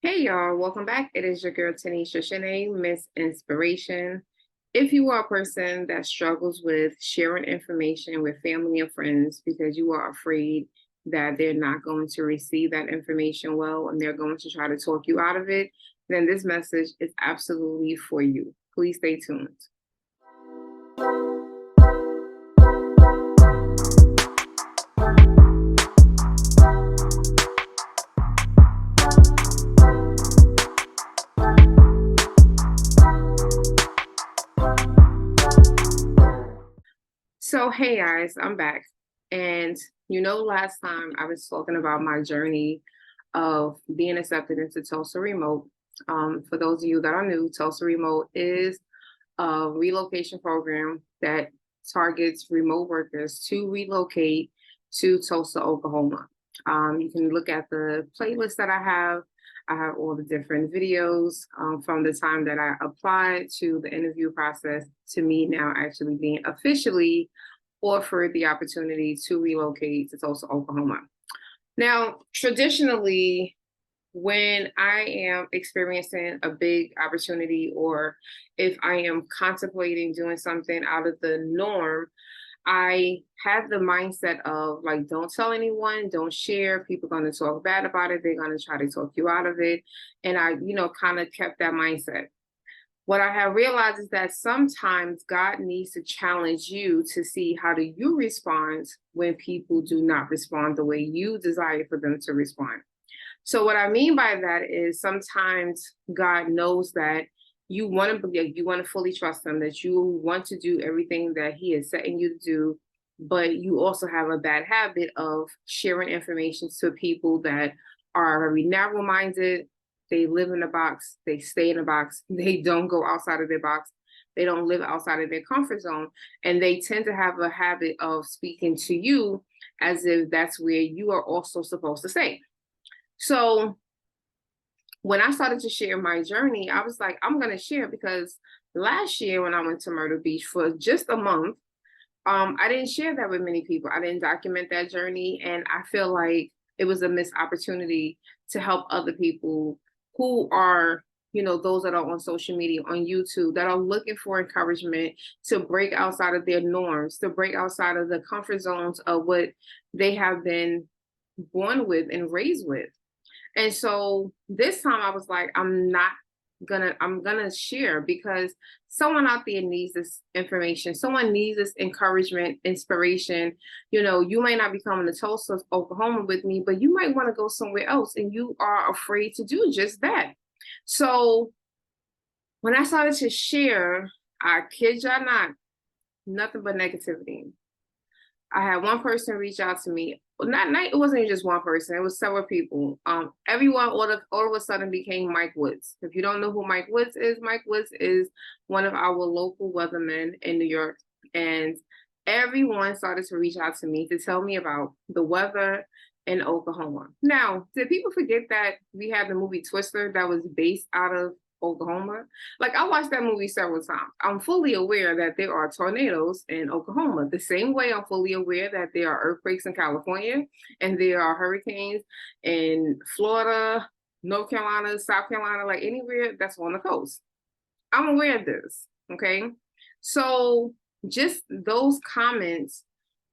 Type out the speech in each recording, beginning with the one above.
Hey y'all, welcome back. It is your girl Tanisha Shanae, Miss Inspiration. If you are a person that struggles with sharing information with family and friends because you are afraid that they're not going to receive that information well and they're going to try to talk you out of it, then this message is absolutely for you. Please stay tuned. So, hey guys, I'm back. And last time I was talking about my journey of being accepted into Tulsa Remote. For those of you that are new, Tulsa Remote is a relocation program that targets remote workers to relocate to Tulsa, Oklahoma. You can look at the playlist that I have. I have all the different videos from the time that I applied to the interview process to me now actually being officially offered the opportunity to relocate to Tulsa, Oklahoma. Now, traditionally, when I am experiencing a big opportunity or if I am contemplating doing something out of the norm, I have the mindset of like, don't tell anyone, don't share. People are going to talk bad about it. They're going to try to talk you out of it. And I, kind of kept that mindset. What I have realized is that sometimes God needs to challenge you to see how do you respond when people do not respond the way you desire for them to respond. So what I mean by that is sometimes God knows that you want to fully trust him, that you want to do everything that he is setting you to do, but you also have a bad habit of sharing information to people that are very narrow-minded. They live in a box, they stay in a box, they don't go outside of their box, they don't live outside of their comfort zone, and they tend to have a habit of speaking to you as if that's where you are also supposed to stay. So when I started to share my journey, I was like, I'm going to share because last year when I went to Myrtle Beach for just a month, I didn't share that with many people. I didn't document that journey. And I feel like it was a missed opportunity to help other people who are, those that are on social media, on YouTube, that are looking for encouragement to break outside of their norms, to break outside of the comfort zones of what they have been born with and raised with. And so this time I was like, I'm gonna share because someone out there needs this information. Someone needs this encouragement, inspiration. You might not be coming to Tulsa, Oklahoma with me, but you might want to go somewhere else and you are afraid to do just that. So when I started to share, I kid y'all not, nothing but negativity. I had one person reach out to me. Not it wasn't just one person, it was several people. Everyone all of a sudden became Mike Woods. If you don't know who Mike Woods is one of our local weathermen in New York. And everyone started to reach out to me to tell me about the weather in Oklahoma. Now, did people forget that we had the movie Twister that was based out of Oklahoma? Like, I watched that movie several times. I'm fully aware that there are tornadoes in Oklahoma, the same way I'm fully aware that there are earthquakes in California and there are hurricanes in Florida, North Carolina, South Carolina, like anywhere that's on the coast. I'm aware of this. Okay. So just those comments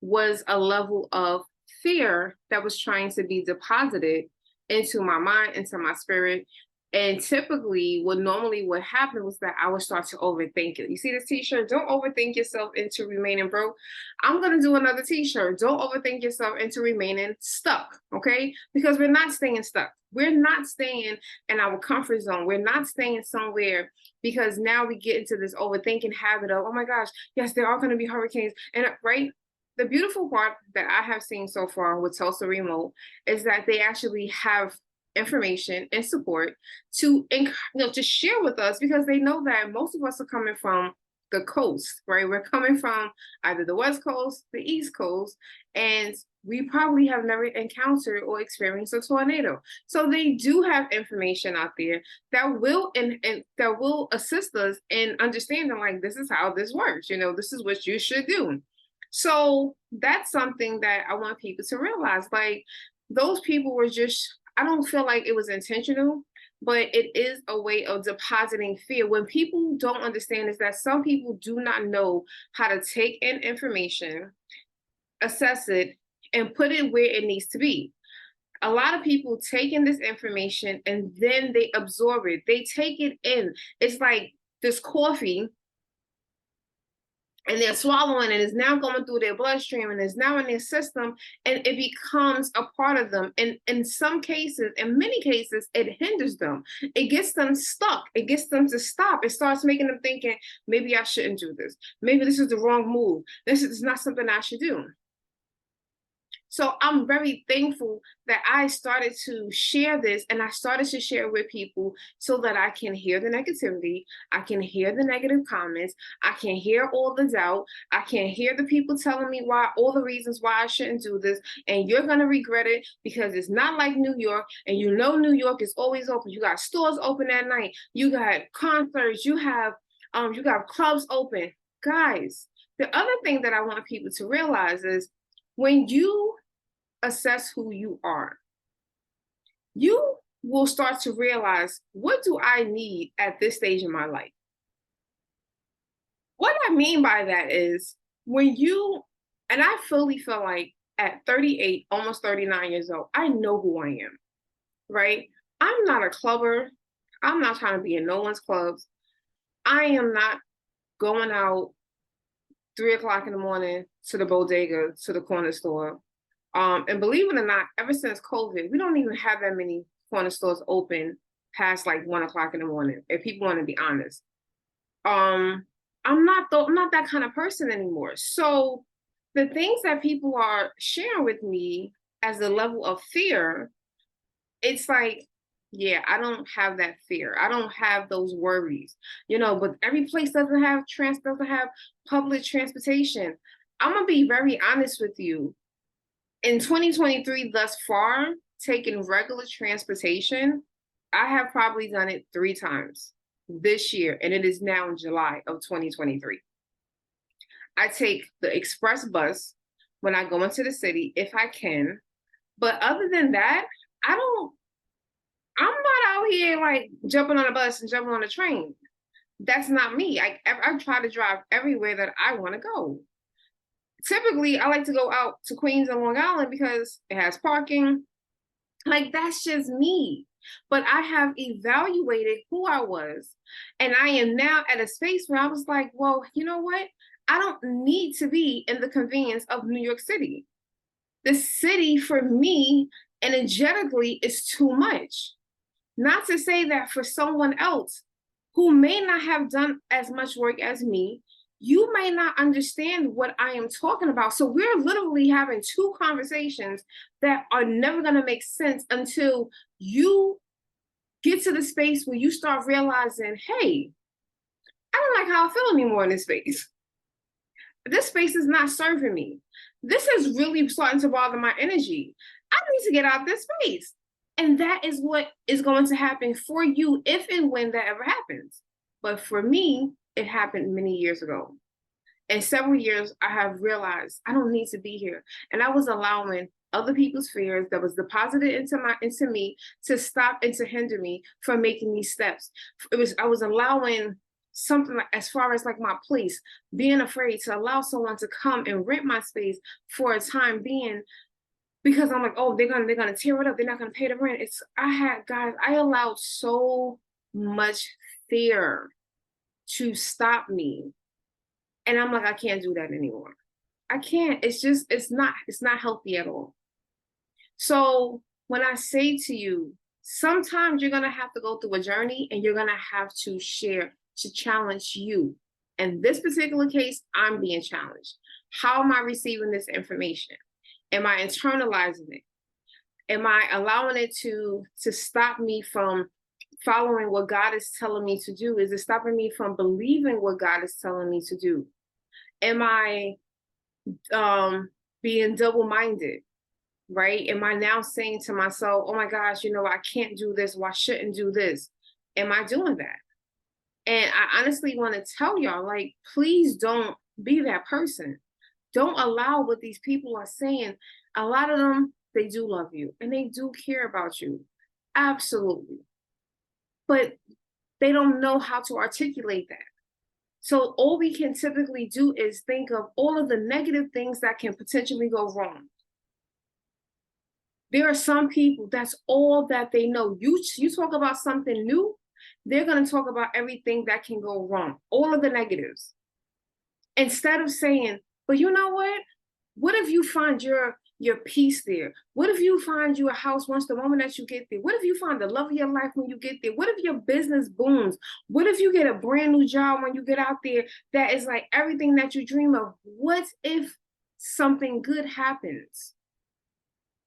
was a level of fear that was trying to be deposited into my mind, into my spirit. And typically, what normally would happen was that I would start to overthink it. You see this t-shirt? Don't overthink yourself into remaining broke. I'm going to do another t-shirt. Don't overthink yourself into remaining stuck. Okay. Because we're not staying stuck. We're not staying in our comfort zone. We're not staying somewhere because now we get into this overthinking habit of, oh my gosh, yes, there are going to be hurricanes. And right, the beautiful part that I have seen so far with Tulsa Remote is that they actually have information and support to to share with us because they know that most of us are coming from the coast, right? We're coming from either the West Coast, the East Coast, and we probably have never encountered or experienced a tornado. So they do have information out there that will and that will assist us in understanding like this is how this works. This is what you should do. So that's something that I want people to realize. Like those people were just, I don't feel like it was intentional, but it is a way of depositing fear. When people don't understand is that some people do not know how to take in information, assess it, and put it where it needs to be. A lot of people take in this information and then they absorb it. They take it in. It's like this coffee, and they're swallowing and it's now going through their bloodstream and it's now in their system, and it becomes a part of them. And in some cases, in many cases, it hinders them. It gets them stuck. It gets them to stop. It starts making them thinking, maybe I shouldn't do this. Maybe this is the wrong move. This is not something I should do. So I'm very thankful that I started to share this, and I started to share with people so that I can hear the negativity. I can hear the negative comments. I can hear all the doubt. I can hear the people telling me why, all the reasons why I shouldn't do this. And you're going to regret it because it's not like New York. And you know, New York is always open. You got stores open at night. You got concerts. You got clubs open. Guys, the other thing that I want people to realize is when you assess who you are, you will start to realize, what do I need at this stage in my life? What I mean by that is when you, and I fully feel like at 38, almost 39 years old, I know who I am, right? I'm not a clubber. I'm not trying to be in no one's clubs. I am not going out 3 o'clock in the morning to the bodega, to the corner store. And believe it or not, ever since COVID, we don't even have that many corner stores open past like 1 o'clock in the morning, if people want to be honest. I'm not that kind of person anymore. So the things that people are sharing with me as the level of fear, it's like, yeah, I don't have that fear. I don't have those worries, but every place doesn't have public transportation. I'm gonna be very honest with you. In 2023 thus far, taking regular transportation, I have probably done it 3 times this year, and it is now in July of 2023. I take the express bus when I go into the city, if I can. But other than that, I'm not out here like jumping on a bus and jumping on a train. That's not me. I try to drive everywhere that I want to go. Typically, I like to go out to Queens and Long Island because it has parking. Like, that's just me. But I have evaluated who I was, and I am now at a space where I was like, well, you know what? I don't need to be in the convenience of New York City. The city for me energetically is too much. Not to say that for someone else who may not have done as much work as me, you may not understand what I am talking about. So we're literally having 2 conversations that are never going to make sense until you get to the space where you start realizing, hey, I don't like how I feel anymore in this space. This space is not serving me. This is really starting to bother my energy. I need to get out of this space. And that is what is going to happen for you if and when that ever happens. But for me, it happened many years ago. In several years, I have realized I don't need to be here. And I was allowing other people's fears that was deposited into me to stop and to hinder me from making these steps. I was allowing something like, as far as like my place, being afraid to allow someone to come and rent my space for a time being, because I'm like, oh, they're gonna tear it up. They're not gonna pay the rent. I allowed so much fear to stop me. And I'm like, I can't do that anymore. I can't. It's not healthy at all. So when I say to you, sometimes you're gonna have to go through a journey and you're gonna have to share to challenge you. In this particular case, I'm being challenged. How am I receiving this information? Am I internalizing it? Am I allowing it to stop me from following what God is telling me to do? Is it stopping me from believing what God is telling me to do? Am I being double-minded, right? Am I now saying to myself, oh my gosh, I can't do this, or I shouldn't do this? Am I doing that? And I honestly want to tell y'all, like, please don't be that person. Don't allow what these people are saying. A lot of them, they do love you and they do care about you. Absolutely. but they don't know how to articulate that. So all we can typically do is think of all of the negative things that can potentially go wrong. There are some people, that's all that they know. You talk about something new, they're going to talk about everything that can go wrong, all of the negatives. Instead of saying, but you know what? What if you find your peace there? What if you find you a house once the moment that you get there? What if you find the love of your life when you get there? What if your business booms? What if you get a brand new job when you get out there that is like everything that you dream of? What if something good happens?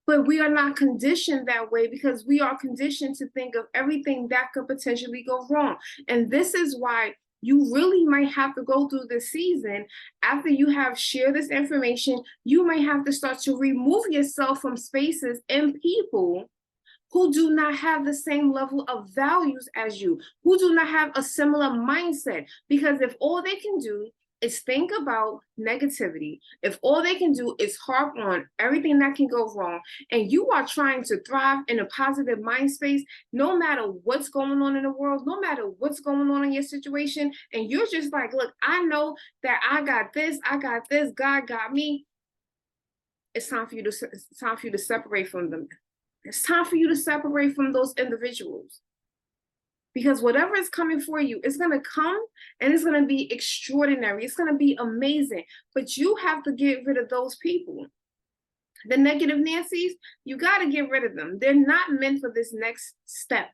But we are not conditioned that way because we are conditioned to think of everything that could potentially go wrong. And this is why you really might have to go through this season. After you have shared this information, you might have to start to remove yourself from spaces and people who do not have the same level of values as you, who do not have a similar mindset. Because if all they can do is think about negativity, if all they can do is harp on everything that can go wrong, and you are trying to thrive in a positive mind space, no matter what's going on in the world, no matter what's going on in your situation, and you're just like, look, I know that I got this, God got me. It's time for you to separate from them. It's time for you to separate from those individuals. Because whatever is coming for you, it's going to come and it's going to be extraordinary. It's going to be amazing. But you have to get rid of those people. The negative Nancy's, you got to get rid of them. They're not meant for this next step.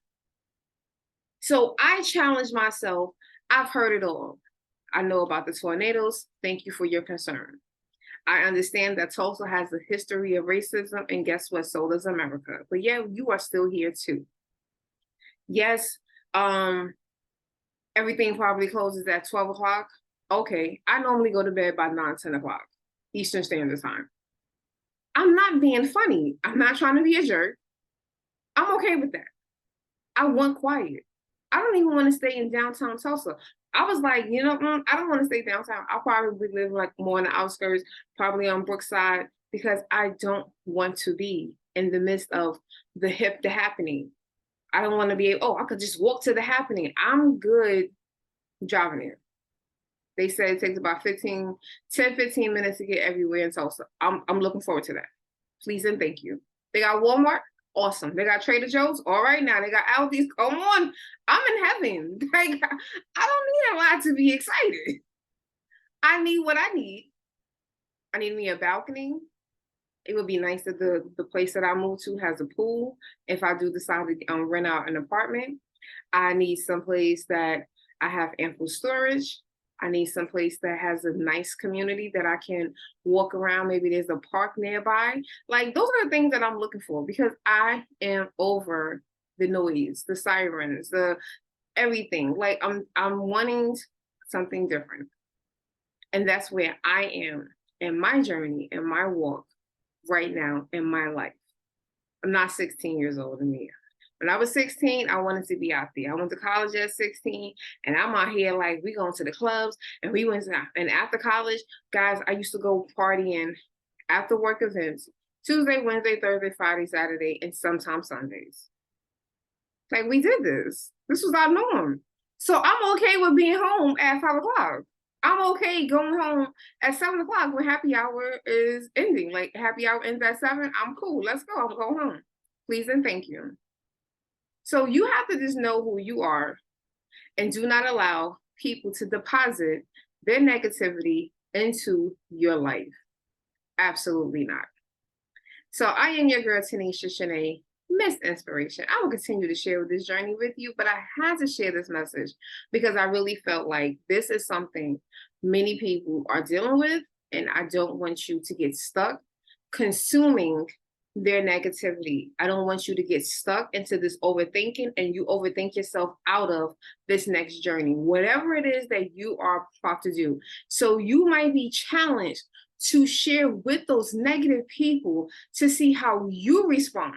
So I challenge myself. I've heard it all. I know about the tornadoes. Thank you for your concern. I understand that Tulsa has a history of racism, and guess what? So does America. But yeah, you are still here too. Yes, everything probably closes at 12 o'clock. Okay, I normally go to bed by 9, 10 o'clock Eastern Standard Time. I'm not being funny. I'm not trying to be a jerk. I'm okay with that. I want quiet. I don't even want to stay in downtown Tulsa. I was like, I don't want to stay downtown. I'll probably live like more in the outskirts, probably on Brookside, because I don't want to be in the midst of the happening. I don't want to be able, I could just walk to the happening. I'm good driving there. They said it takes about 10, 15 minutes to get everywhere in Tulsa. I'm looking forward to that. Please and thank you. They got Walmart. Awesome. They got Trader Joe's. All right, now they got Aldi's. Come on. I'm in heaven. Like, I don't need a lot to be excited. I need what I need. I need me a balcony. It would be nice that the place that I move to has a pool. If I do decide to rent out an apartment, I need someplace that I have ample storage. I need someplace that has a nice community that I can walk around. Maybe there's a park nearby. Like, those are the things that I'm looking for, because I am over the noise, the sirens, the everything. Like, I'm wanting something different. And that's where I am in my journey, in my walk right now in my life. I'm not 16 years old anymore. When I was 16, I wanted to be out there. I went to college at 16, and I'm out here like, we going to the clubs, and we went to, and after college, guys, I used to go partying after work events, Tuesday, Wednesday, Thursday, Friday, Saturday, and sometimes Sundays. Like, we did this. This was our norm. So I'm okay with being home at 5 o'clock. I'm okay going home at 7 o'clock when happy hour is ending. Like, happy hour ends at 7. I'm cool. Let's go. I'm going home. Please and thank you. So you have to just know who you are and do not allow people to deposit their negativity into your life. Absolutely not. So I am your girl, Tanisha Shanae, Miss Inspiration. I will continue to share this journey with you, but I had to share this message because I really felt like this is something many people are dealing with, and I don't want you to get stuck consuming their negativity. I don't want you to get stuck into this overthinking and you overthink yourself out of this next journey, whatever it is that you are about to do. So you might be challenged to share with those negative people to see how you respond,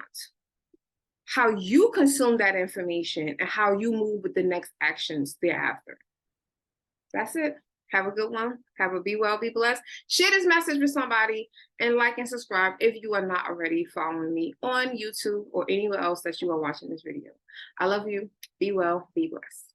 how you consume that information, and how you move with the next actions thereafter. That's it. Have a good one. Be well, be blessed. Share this message with somebody and like and subscribe if you are not already following me on YouTube or anywhere else that you are watching this video. I love you. Be well, be blessed.